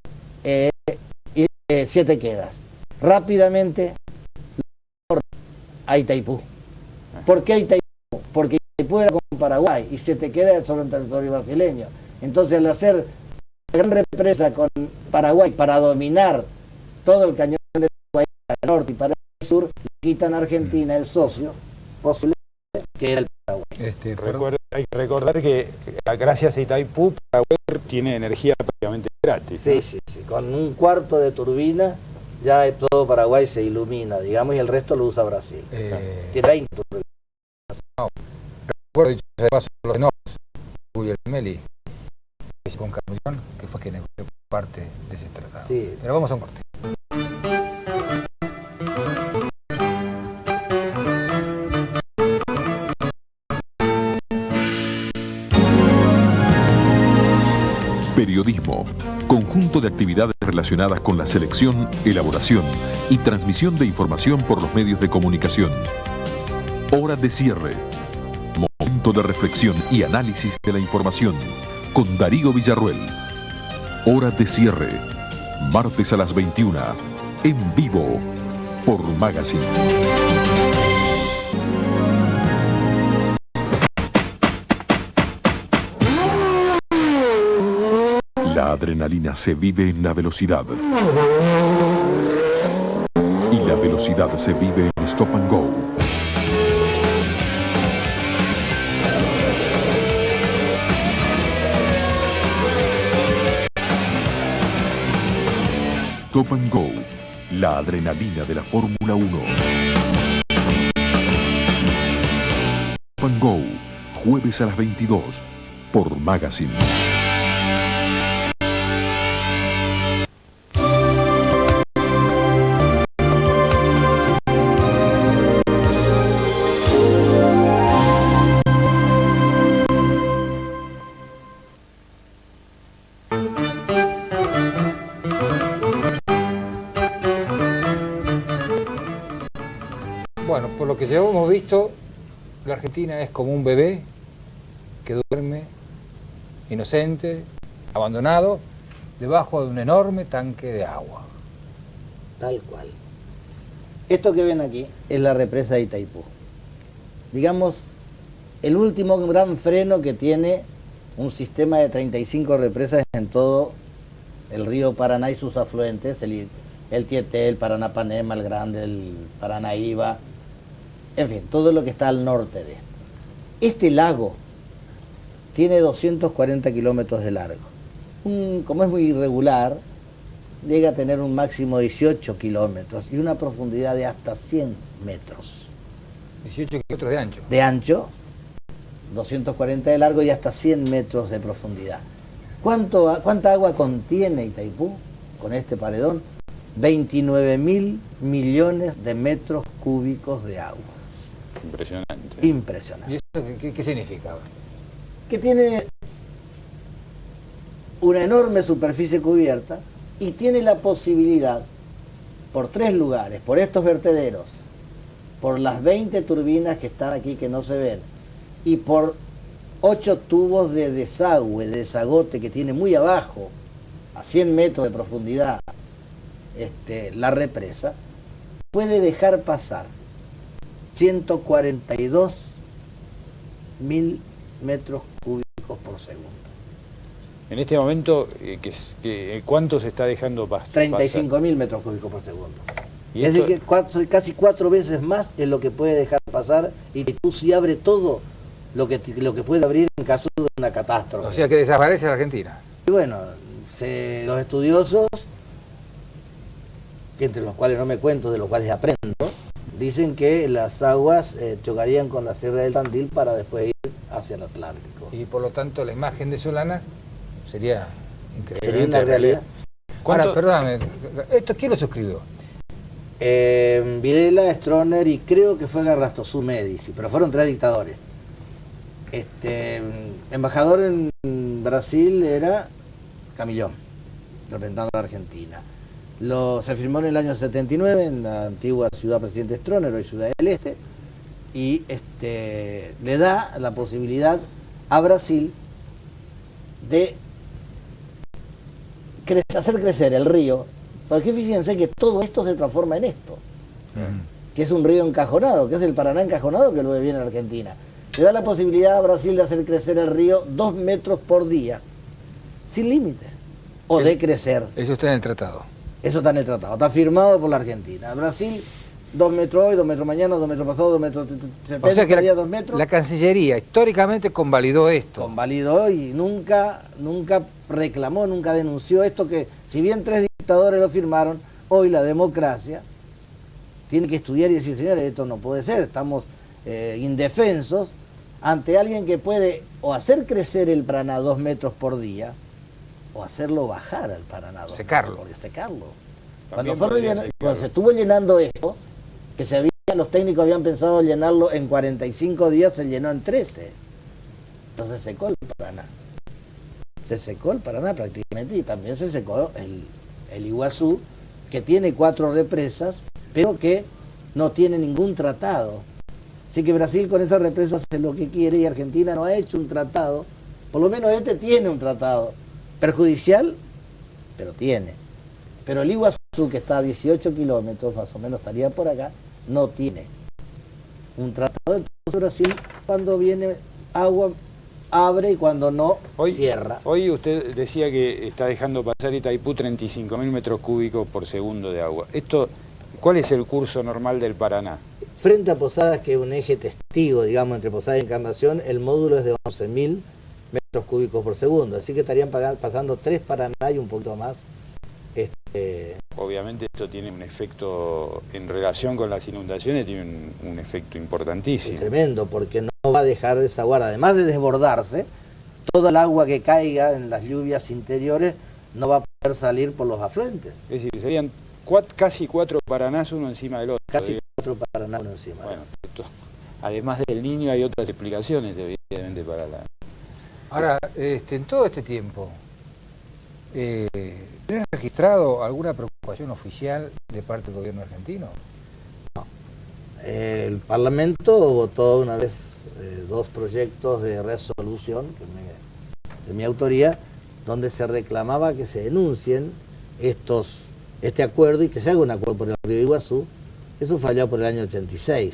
7 quedas. Rápidamente a Itaipú. ¿Por qué Itaipú? Porque Itaipú era con Paraguay y 7 quedas sobre el territorio brasileño. Entonces, al hacer una gran represa con Paraguay para dominar todo el cañón de Paraguay para el norte y para el sur, quitan a Argentina el socio posible, que era el Paraguay. Hay que recordar que gracias a Itaipú, Paraguay tiene energía prácticamente gratis. Sí, sí, sí. Con un cuarto de turbina ya todo Paraguay se ilumina, digamos, y el resto lo usa Brasil. Tiene 20 turbinas. Recuerdo dicho de paso los enormes, Guglielmelli, con Carmillón, que fue quien negoció parte de ese tratado. Sí. Pero vamos a un corte. Periodismo, conjunto de actividades relacionadas con la selección, elaboración y transmisión de información por los medios de comunicación. Hora de cierre, momento de reflexión y análisis de la información, con Darío Villarruel. Hora de cierre, martes a las 21, en vivo, por Magazine. La adrenalina se vive en la velocidad. Y la velocidad se vive en Stop and Go. Stop and Go, la adrenalina de la Fórmula 1. Stop and Go, jueves a las 22, por Magazine. Bueno, por lo que ya hemos visto, la Argentina es como un bebé que duerme, inocente, abandonado, debajo de un enorme tanque de agua. Tal cual. Esto que ven aquí es la represa de Itaipú. Digamos, el último gran freno que tiene un sistema de 35 represas en todo el río Paraná y sus afluentes, el Tieté, el Paranapanema, el Grande, el Paranaíba, en fin, todo lo que está al norte de esto. Este lago tiene 240 kilómetros de largo. Como es muy irregular, llega a tener un máximo de 18 kilómetros y una profundidad de hasta 100 metros. 18 kilómetros de ancho. De ancho, 240 de largo y hasta 100 metros de profundidad. ¿Cuánta agua contiene Itaipú con este paredón? 29.000 millones de metros cúbicos de agua. Impresionante. Impresionante. ¿Y eso qué significa? Que tiene una enorme superficie cubierta y tiene la posibilidad, por 3 lugares, por estos vertederos, por las 20 turbinas que están aquí que no se ven, y por 8 tubos de desagüe, de desagote que tiene muy abajo, a 100 metros de profundidad, la represa, puede dejar pasar 142.000 metros cúbicos por segundo. En este momento, ¿cuánto se está dejando pasar? 35.000 metros cúbicos por segundo. ¿Y Es esto? decir, que casi 4 veces más de lo que puede dejar pasar, y Itaipú sí abre todo lo que puede abrir en caso de una catástrofe. O sea que desaparece la Argentina. Y bueno, los estudiosos, que entre los cuales no me cuento, de los cuales aprendo, dicen que las aguas chocarían con la Sierra del Tandil para después ir hacia el Atlántico. Y por lo tanto la imagen de Solana sería increíble. Sería una realidad. Ahora, perdóname, ¿esto quién lo suscribió? Videla, Stroessner y creo que fue Garrastozú Medici, pero fueron 3 dictadores. Embajador en Brasil era Camillón, representando a la Argentina. Se firmó en el año 79 en la antigua ciudad Presidente Stroessner, hoy Ciudad del Este, y le da la posibilidad a Brasil de hacer crecer el río, porque fíjense que todo esto se transforma en esto, que es un río encajonado, que es el Paraná encajonado que luego viene a Argentina. Le da la posibilidad a Brasil de hacer crecer el río 2 metros por día, sin límite, o de crecer. Eso está en el tratado. Eso está en el tratado, está firmado por la Argentina. Brasil, 2 metros hoy, 2 metros mañana, 2 metros pasado, 2 metros 70, O sea que 2 metros. la Cancillería históricamente convalidó esto. Convalidó y nunca reclamó, nunca denunció esto, que si bien 3 dictadores lo firmaron, hoy la democracia tiene que estudiar y decir, señores, esto no puede ser, estamos indefensos ante alguien que puede o hacer crecer el Paraná 2 metros por día, o hacerlo bajar al Paraná 2 Secarlo. metros por día, secarlo. También Cuando se estuvo llenando esto, que los técnicos habían pensado llenarlo en 45 días, se llenó en 13. Entonces secó el Paraná. Se secó el Paraná prácticamente, y también se secó el Iguazú, que tiene 4 represas, pero que no tiene ningún tratado. Así que Brasil con esas represas hace lo que quiere, y Argentina no ha hecho un tratado. Por lo menos tiene un tratado. Perjudicial, pero tiene. Pero el Iguazú, que está a 18 kilómetros, más o menos estaría por acá, no tiene un tratado. Entonces Brasil, cuando viene agua, abre, y cuando no, cierra. Hoy usted decía que está dejando pasar Itaipú 35.000 metros cúbicos por segundo de agua. ¿Cuál es el curso normal del Paraná? Frente a Posadas, que es un eje testigo, digamos, entre Posadas y Encarnación, el módulo es de 11.000 metros cúbicos por segundo, así que estarían pasando 3 Paraná y un poquito más. Obviamente esto tiene un efecto, en relación con las inundaciones, tiene un efecto importantísimo. Es tremendo, porque no va a dejar de desaguar, además de desbordarse, toda el agua que caiga en las lluvias interiores no va a poder salir por los afluentes. Es decir, serían casi 4 Paranás uno encima del otro. Casi 4 Paraná uno encima. Bueno, además del Niño hay otras explicaciones, evidentemente, para la... Ahora, en todo este tiempo, ¿tienes registrado alguna preocupación oficial de parte del gobierno argentino? No. El Parlamento votó una vez 2 proyectos de resolución de mi autoría, donde se reclamaba que se denuncien este acuerdo y que se haga un acuerdo por el río Iguazú. Eso falló por el año 86,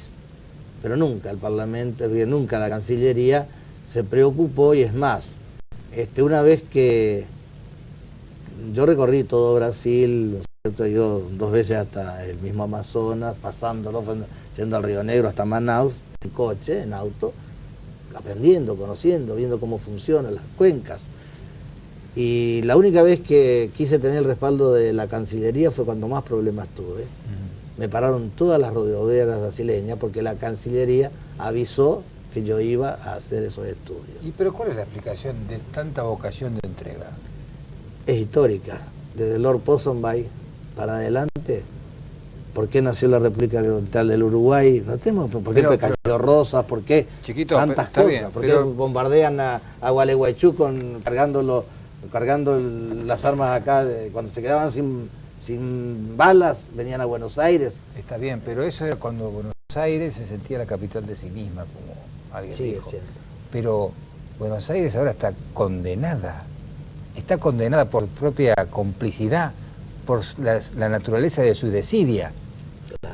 pero nunca el Parlamento, nunca la Cancillería se preocupó, y es más, una vez que yo recorrí todo Brasil, ¿no es cierto? He ido 2 veces hasta el mismo Amazonas, pasándolo, yendo al Río Negro hasta Manaus, en coche, en auto, aprendiendo, conociendo, viendo cómo funcionan las cuencas. Y la única vez que quise tener el respaldo de la Cancillería fue cuando más problemas tuve. Me pararon todas las rodeadoras brasileñas porque la Cancillería avisó que yo iba a hacer esos estudios. Pero ¿cuál es la explicación de tanta vocación de entrega? Es histórica. Desde Lord Ponsonby para adelante, ¿por qué nació la República Oriental del Uruguay? No tenemos, ¿por qué cayó Rosas? ¿Por qué tantas cosas? Bien, ¿Por qué bombardean a Gualeguaychú cargando las armas acá? Cuando se quedaban sin balas, venían a Buenos Aires. Está bien, pero eso era cuando Buenos Aires se sentía la capital de sí misma, como alguien dijo. Es cierto. Pero Buenos Aires ahora está condenada por propia complicidad, por la naturaleza de su desidia.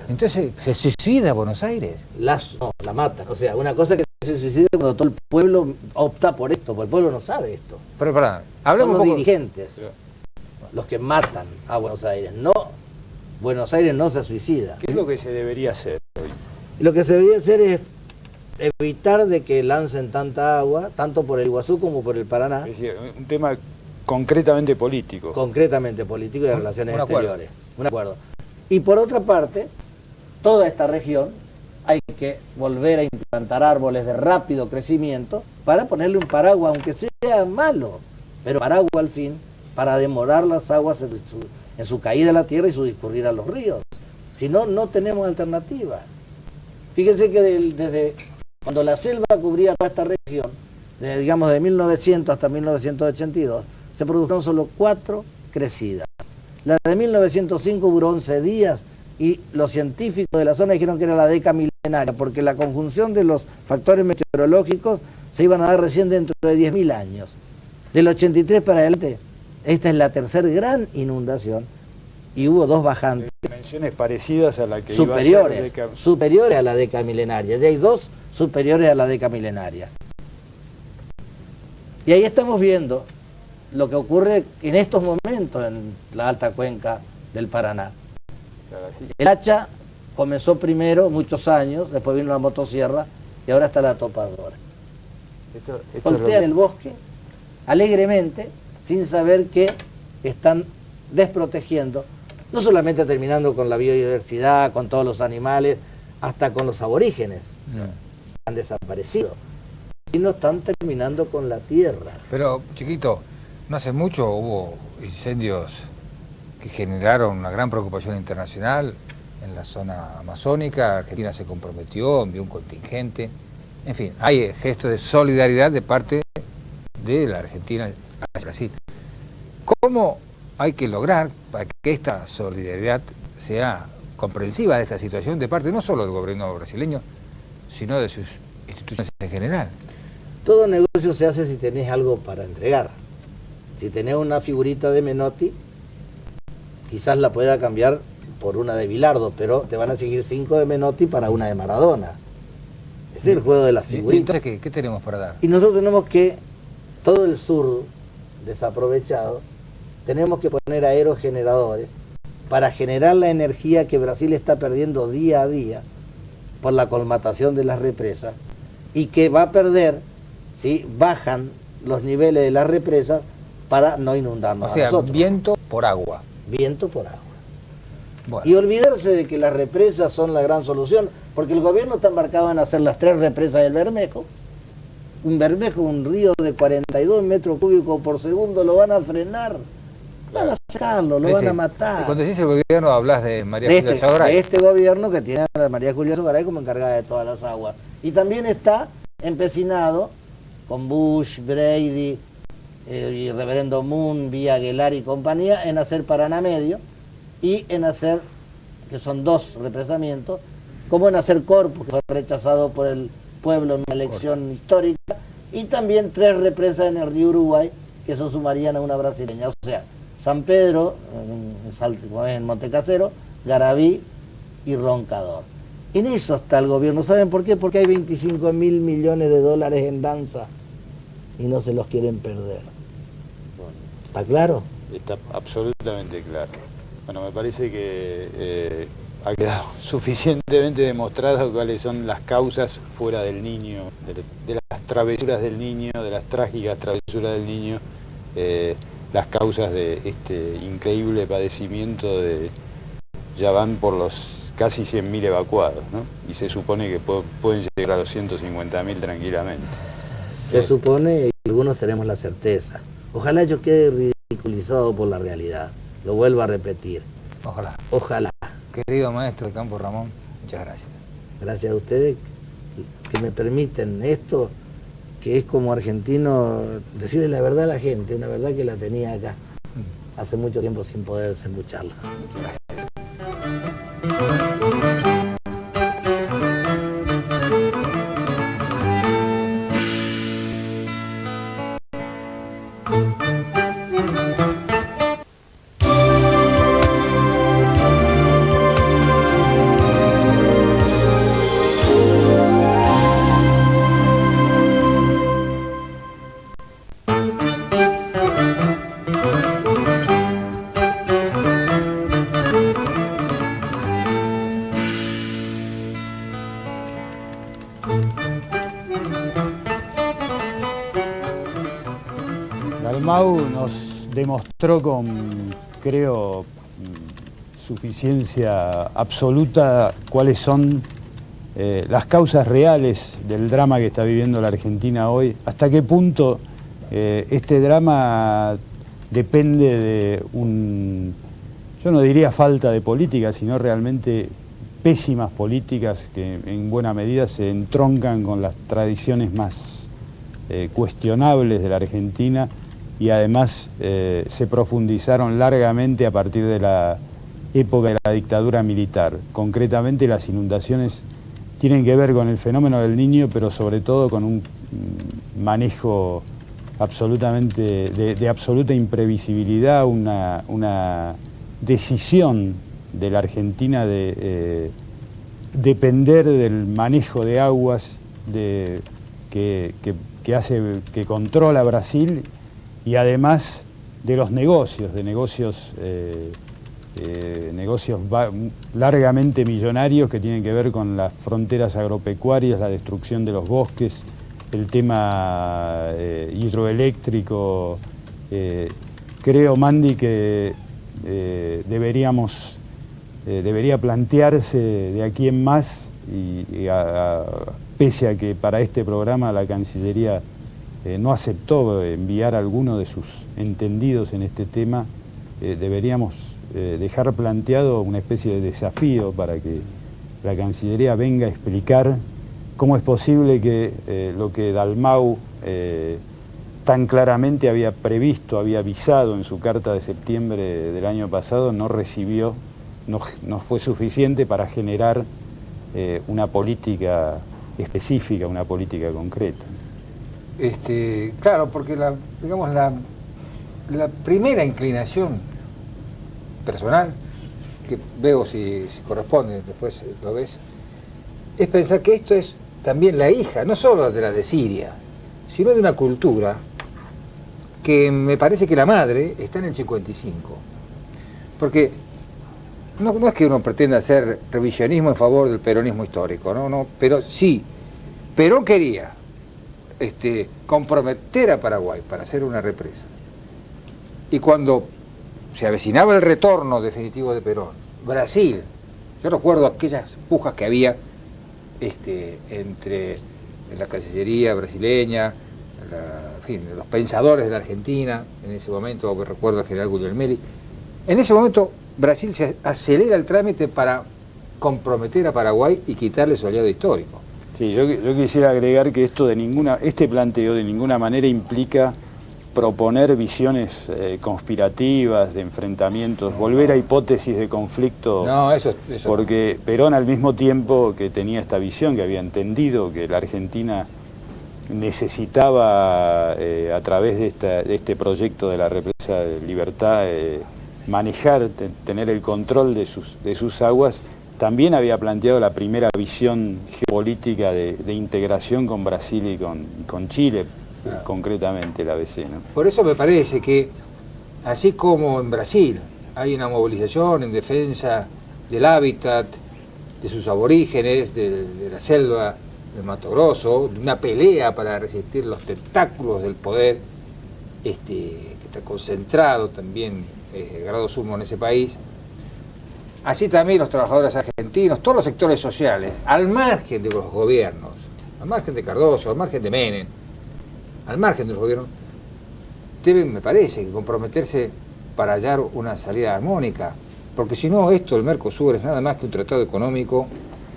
Entonces, ¿se suicida Buenos Aires? No, la matan. O sea, una cosa que se suicida cuando todo el pueblo opta por esto, porque el pueblo no sabe esto. Pero pará, hablemos Son los dirigentes los que matan a Buenos Aires. No, Buenos Aires no se suicida. ¿Qué es lo que se debería hacer hoy? Lo que se debería hacer es evitar de que lancen tanta agua, tanto por el Iguazú como por el Paraná. Es decir, un tema concretamente político. Concretamente político y de relaciones un acuerdo. exteriores. Un acuerdo. Y por otra parte, toda esta región hay que volver a implantar árboles de rápido crecimiento para ponerle un paraguas, aunque sea malo, pero paraguas al fin, para demorar las aguas en su caída a la tierra y su discurrir a los ríos. Si no, no tenemos alternativa. Fíjense que desde Cuando la selva cubría toda esta región, digamos de 1900 hasta 1982, se produjeron solo 4 crecidas. La de 1905 duró 11 días y los científicos de la zona dijeron que era la década milenaria, porque la conjunción de los factores meteorológicos se iban a dar recién dentro de 10.000 años. Del 83 para adelante, esta es la tercera gran inundación y hubo 2 bajantes. Dimensiones parecidas a la que superiores, iba a ser superiores a la década milenaria. Ya hay 2 superiores a la década milenaria. Y ahí estamos viendo lo que ocurre en estos momentos en la alta cuenca del Paraná. El hacha comenzó primero, muchos años, después vino la motosierra y ahora está la topadora. Voltean el bosque alegremente, sin saber que están desprotegiendo, no solamente terminando con la biodiversidad, con todos los animales, hasta con los aborígenes. Han desaparecido, sino están terminando con la tierra. Pero, chiquito, no hace mucho hubo incendios que generaron una gran preocupación internacional en la zona amazónica. Argentina se comprometió, envió un contingente. En fin, hay gestos de solidaridad de parte de la Argentina hacia Brasil. ¿Cómo hay que lograr para que esta solidaridad sea comprensiva de esta situación de parte no solo del gobierno brasileño, sino de sus instituciones en general? Todo negocio se hace si tenés algo para entregar. Si tenés una figurita de Menotti, quizás la pueda cambiar por una de Bilardo, pero te van a seguir 5 de Menotti para una de Maradona. Ese es el juego de las figuritas. Entonces, ¿qué tenemos para dar? Y nosotros tenemos que, todo el sur desaprovechado, tenemos que poner aerogeneradores para generar la energía que Brasil está perdiendo día a día por la colmatación de las represas y que va a perder si bajan los niveles de las represas para no inundarnos. O sea, a nosotros. viento por agua. Viento por agua. Bueno. Y olvidarse de que las represas son la gran solución, porque el gobierno está embarcado en hacer las 3 represas del Bermejo. Un Bermejo, un río de 42 metros cúbicos por segundo, lo van a frenar, van a sacarlo, lo van a matar. Y cuando dices el gobierno hablas de María Julia Sogaray. De este gobierno que tiene a María Julia Sogaray como encargada de todas las aguas. Y también está empecinado con Bush, Brady, y Reverendo Moon, Vía Aguilar y compañía en hacer Paraná Medio y en hacer, que son 2 represamientos, como en hacer Corpus, que fue rechazado por el pueblo en una elección histórica, y también 3 represas en el río Uruguay que eso sumarían a una brasileña. O sea, San Pedro, en Montecasero, Garabí y Roncador. En eso está el gobierno. ¿Saben por qué? Porque hay 25.000 millones de dólares en danza y no se los quieren perder. ¿Está claro? Está absolutamente claro. Bueno, me parece que ha quedado suficientemente demostrado cuáles son las causas fuera del niño, de las travesuras del niño, de las trágicas travesuras del niño, las causas de este increíble padecimiento ya van por los casi 100.000 evacuados, ¿no? Y se supone que pueden llegar a los 150.000 tranquilamente. Se supone, y algunos tenemos la certeza. Ojalá yo quede ridiculizado por la realidad. Lo vuelvo a repetir. Ojalá. Ojalá. Querido maestro de campo Ramón, muchas gracias. Gracias a ustedes que me permiten esto, que es como argentino, decirle la verdad a la gente, una verdad que la tenía acá hace mucho tiempo sin poder desembucharla. Dalmau nos demostró con, creo, suficiencia absoluta cuáles son las causas reales del drama que está viviendo la Argentina hoy, hasta qué punto este drama depende de yo no diría falta de política, sino realmente pésimas políticas que en buena medida se entroncan con las tradiciones más cuestionables de la Argentina y además se profundizaron largamente a partir de la época de la dictadura militar. Concretamente las inundaciones tienen que ver con el fenómeno del Niño, pero sobre todo con un manejo absolutamente de absoluta imprevisibilidad, una decisión de la Argentina de depender del manejo de aguas que controla Brasil, y además de los negocios, negocios largamente millonarios que tienen que ver con las fronteras agropecuarias, la destrucción de los bosques, el tema hidroeléctrico. Creo, Mandy, que debería plantearse de aquí en más, pese a que para este programa la Cancillería no aceptó enviar a alguno de sus entendidos en este tema, deberíamos dejar planteado una especie de desafío para que la Cancillería venga a explicar cómo es posible que lo que Dalmau tan claramente había previsto, había avisado en su carta de septiembre del año pasado, no recibió, no fue suficiente para generar una política específica, una política concreta. Claro, porque la primera inclinación personal, que veo si corresponde, después lo ves, es pensar que esto es también la hija, no solo de la de Siria, sino de una cultura que me parece que la madre está en el 55. Porque no es que uno pretenda hacer revisionismo en favor del peronismo histórico, no, pero sí, Perón quería comprometer a Paraguay para hacer una represa. Y cuando se avecinaba el retorno definitivo de Perón, Brasil, yo recuerdo aquellas pujas que había entre la Cancillería brasileña, los pensadores de la Argentina, en ese momento, recuerdo al general Guglielmelli, en ese momento Brasil se acelera el trámite para comprometer a Paraguay y quitarle su aliado histórico. Sí, yo quisiera agregar que este planteo de ninguna manera implica proponer visiones conspirativas, de enfrentamientos, volver a hipótesis de conflicto. No, eso. Porque Perón, al mismo tiempo que tenía esta visión, que había entendido que la Argentina necesitaba, a través de este proyecto de la represa de Libertad, manejar, tener el control de sus aguas, también había planteado la primera visión geopolítica de integración con Brasil y con Chile, concretamente la ABC, ¿no? Por eso me parece que, así como en Brasil hay una movilización en defensa del hábitat, de sus aborígenes, de la selva del Mato Grosso, de una pelea para resistir los tentáculos del poder que está concentrado también grado sumo en ese país, así también los trabajadores argentinos, todos los sectores sociales, al margen de los gobiernos, al margen de Cardoso, al margen de Menem, al margen de los gobiernos, deben, me parece, comprometerse para hallar una salida armónica, porque si no, el Mercosur es nada más que un tratado económico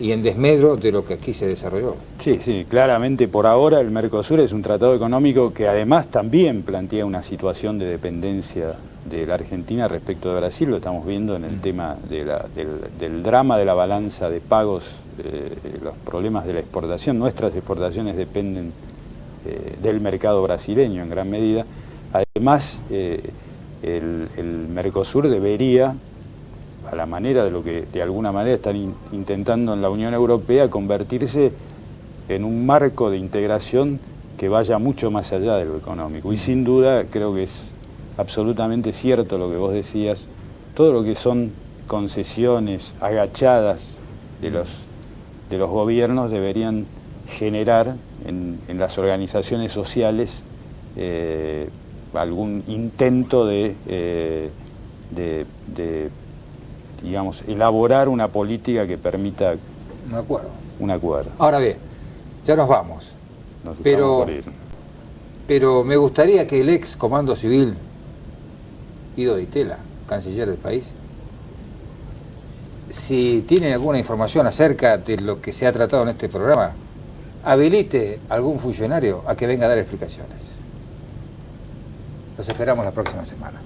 y en desmedro de lo que aquí se desarrolló. Sí, claramente por ahora el Mercosur es un tratado económico que además también plantea una situación de dependencia de la Argentina respecto de Brasil. Lo estamos viendo en el tema del drama de la balanza de pagos, los problemas de la exportación. Nuestras exportaciones dependen del mercado brasileño en gran medida. Además, el Mercosur debería, a la manera de lo que de alguna manera están intentando en la Unión Europea, convertirse en un marco de integración que vaya mucho más allá de lo económico. Y sin duda creo que es absolutamente cierto lo que vos decías, todo lo que son concesiones agachadas de los gobiernos deberían generar en las organizaciones sociales algún intento de digamos, elaborar una política que permita un acuerdo. Ahora bien, ya nos vamos. Pero me gustaría que el ex comando civil Guido Di Tella, canciller del país, si tienen alguna información acerca de lo que se ha tratado en este programa, habilite algún funcionario a que venga a dar explicaciones. Los esperamos la próxima semana.